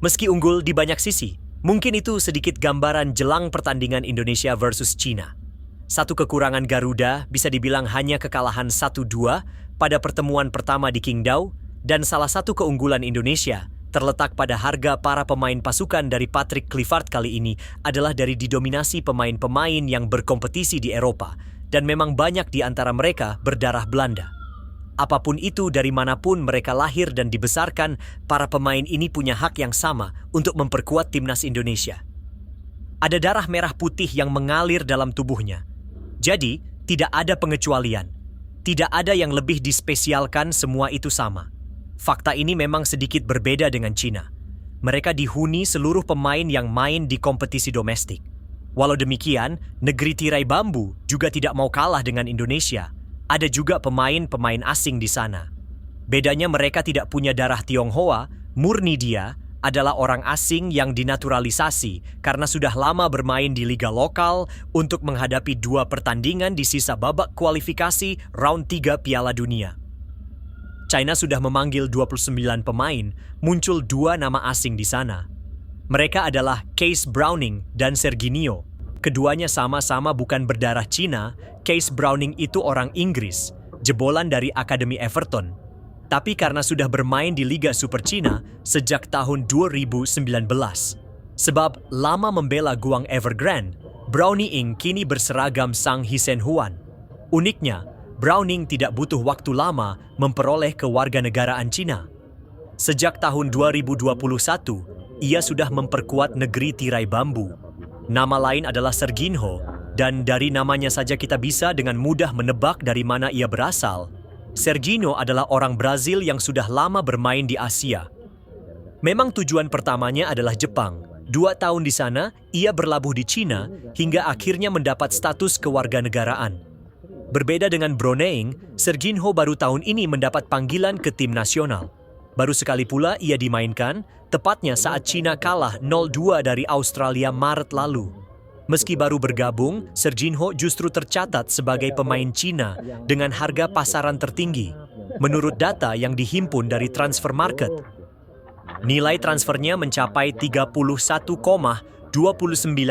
Meski unggul di banyak sisi, mungkin itu sedikit gambaran jelang pertandingan Indonesia versus China. Satu kekurangan Garuda bisa dibilang hanya kekalahan 1-2 pada pertemuan pertama di Qingdao, dan salah satu keunggulan Indonesia terletak pada harga para pemain pasukan dari Patrick Kluivert kali ini adalah dari didominasi pemain-pemain yang berkompetisi di Eropa, dan memang banyak di antara mereka berdarah Belanda. Apapun itu dari manapun mereka lahir dan dibesarkan, para pemain ini punya hak yang sama untuk memperkuat timnas Indonesia. Ada darah merah putih yang mengalir dalam tubuhnya. Jadi, tidak ada pengecualian. Tidak ada yang lebih dispesialkan, semua itu sama. Fakta ini memang sedikit berbeda dengan Cina. Mereka dihuni seluruh pemain yang main di kompetisi domestik. Walau demikian, negeri tirai bambu juga tidak mau kalah dengan Indonesia. Ada juga pemain-pemain asing di sana. Bedanya mereka tidak punya darah Tionghoa, murni dia adalah orang asing yang dinaturalisasi karena sudah lama bermain di liga lokal untuk menghadapi 2 pertandingan di sisa babak kualifikasi round 3 Piala Dunia. China sudah memanggil 29 pemain, muncul 2 nama asing di sana. Mereka adalah Kees Browning dan Serginho. Keduanya sama-sama bukan berdarah Cina. Kees Browning itu orang Inggris, jebolan dari Akademi Everton. Tapi karena sudah bermain di Liga Super Cina sejak tahun 2019. Sebab lama membela Guang Evergrande, Brownie Ing kini berseragam Sang Hisen Huan. Uniknya, Browning tidak butuh waktu lama memperoleh kewarganegaraan Cina. Sejak tahun 2021, ia sudah memperkuat negeri tirai bambu. Nama lain adalah Serginho, dan dari namanya saja kita bisa dengan mudah menebak dari mana ia berasal. Serginho adalah orang Brazil yang sudah lama bermain di Asia. Memang tujuan pertamanya adalah Jepang. 2 tahun di sana, ia berlabuh di Cina hingga akhirnya mendapat status kewarganegaraan. Berbeda dengan Browning, Serginho baru tahun ini mendapat panggilan ke tim nasional. Baru sekali pula ia dimainkan, tepatnya saat Cina kalah 0-2 dari Australia Maret lalu. Meski baru bergabung, Serginho justru tercatat sebagai pemain Cina dengan harga pasaran tertinggi, menurut data yang dihimpun dari Transfer Market. Nilai transfernya mencapai 31,29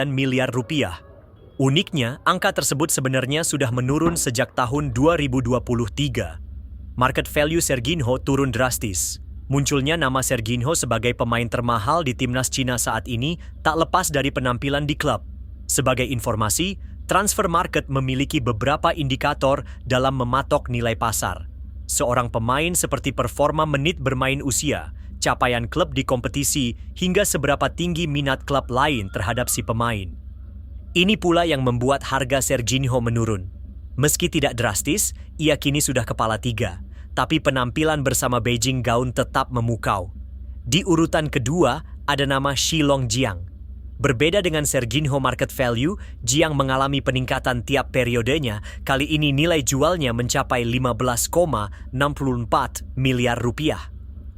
miliar rupiah. Uniknya, angka tersebut sebenarnya sudah menurun sejak tahun 2023. Market value Serginho turun drastis. Munculnya nama Serginho sebagai pemain termahal di timnas Cina saat ini tak lepas dari penampilan di klub. Sebagai informasi, Transfer Market memiliki beberapa indikator dalam mematok nilai pasar. Seorang pemain seperti performa menit bermain usia, capaian klub di kompetisi, hingga seberapa tinggi minat klub lain terhadap si pemain. Ini pula yang membuat harga Serginho menurun. Meski tidak drastis, ia kini sudah kepala 3. Tapi penampilan bersama Beijing Gaun tetap memukau. Di urutan kedua ada nama Shilong Jiang. Berbeda dengan Serginho market value, Jiang mengalami peningkatan tiap periodenya. Kali ini nilai jualnya mencapai 15,64 miliar rupiah.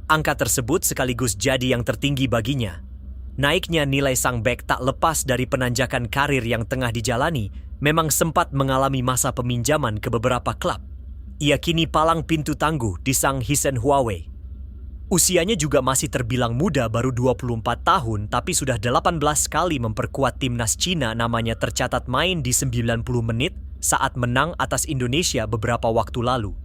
Angka tersebut sekaligus jadi yang tertinggi baginya. Naiknya nilai sang bek tak lepas dari penanjakan karir yang tengah dijalani, memang sempat mengalami masa peminjaman ke beberapa klub. Ia kini palang pintu tangguh di Sang Hisen Huawei. Usianya juga masih terbilang muda, baru 24 tahun, tapi sudah 18 kali memperkuat timnas Cina. Namanya tercatat main di 90 menit saat menang atas Indonesia beberapa waktu lalu.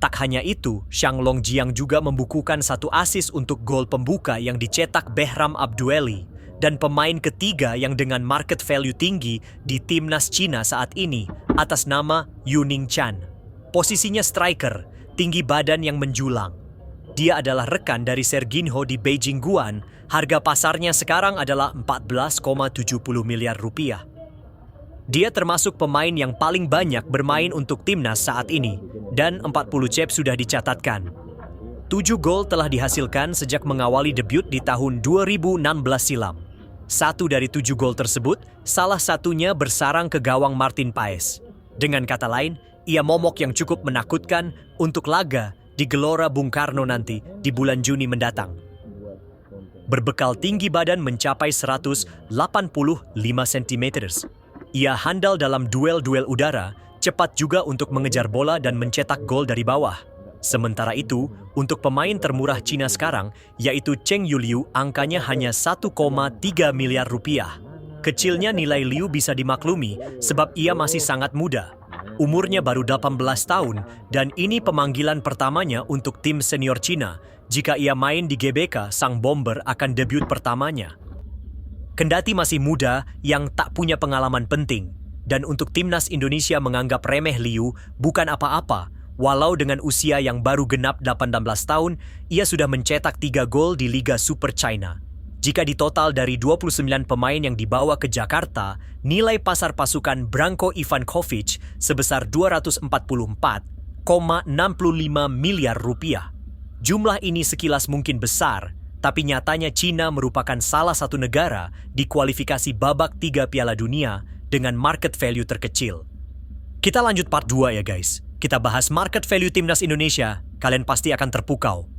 Tak hanya itu, Shanglong Jiang juga membukukan 1 assist untuk gol pembuka yang dicetak Behram Abdueli, dan pemain ketiga yang dengan market value tinggi di timnas Cina saat ini atas nama Yuning Chan. Posisinya striker, tinggi badan yang menjulang. Dia adalah rekan dari Serginho di Beijing Guan. Harga pasarnya sekarang adalah 14,70 miliar rupiah. Dia termasuk pemain yang paling banyak bermain untuk timnas saat ini, dan 40 cep sudah dicatatkan. 7 gol telah dihasilkan sejak mengawali debut di tahun 2016 silam. 1 dari 7 gol tersebut, salah satunya bersarang ke gawang Martin Paes. Dengan kata lain, ia momok yang cukup menakutkan untuk laga di Gelora Bung Karno nanti di bulan Juni mendatang. Berbekal tinggi badan mencapai 185 cm, ia handal dalam duel-duel udara, cepat juga untuk mengejar bola dan mencetak gol dari bawah. Sementara itu, untuk pemain termurah Cina sekarang, yaitu Cheng Yuliu, angkanya hanya 1,3 miliar rupiah. Kecilnya nilai Liu bisa dimaklumi sebab ia masih sangat muda. Umurnya baru 18 tahun dan ini pemanggilan pertamanya untuk tim senior Cina. Jika ia main di GBK, sang bomber akan debut pertamanya. Kendati masih muda yang tak punya pengalaman penting, dan untuk timnas Indonesia menganggap remeh Liu bukan apa-apa, walau dengan usia yang baru genap 18 tahun, ia sudah mencetak 3 gol di Liga Super China. Jika ditotal dari 29 pemain yang dibawa ke Jakarta, nilai pasar pasukan Branko Ivankovic sebesar 244,65 miliar rupiah. Jumlah ini sekilas mungkin besar, tapi nyatanya Cina merupakan salah satu negara di kualifikasi babak 3 Piala Dunia dengan market value terkecil. Kita lanjut part 2 ya guys. Kita bahas market value timnas Indonesia, kalian pasti akan terpukau.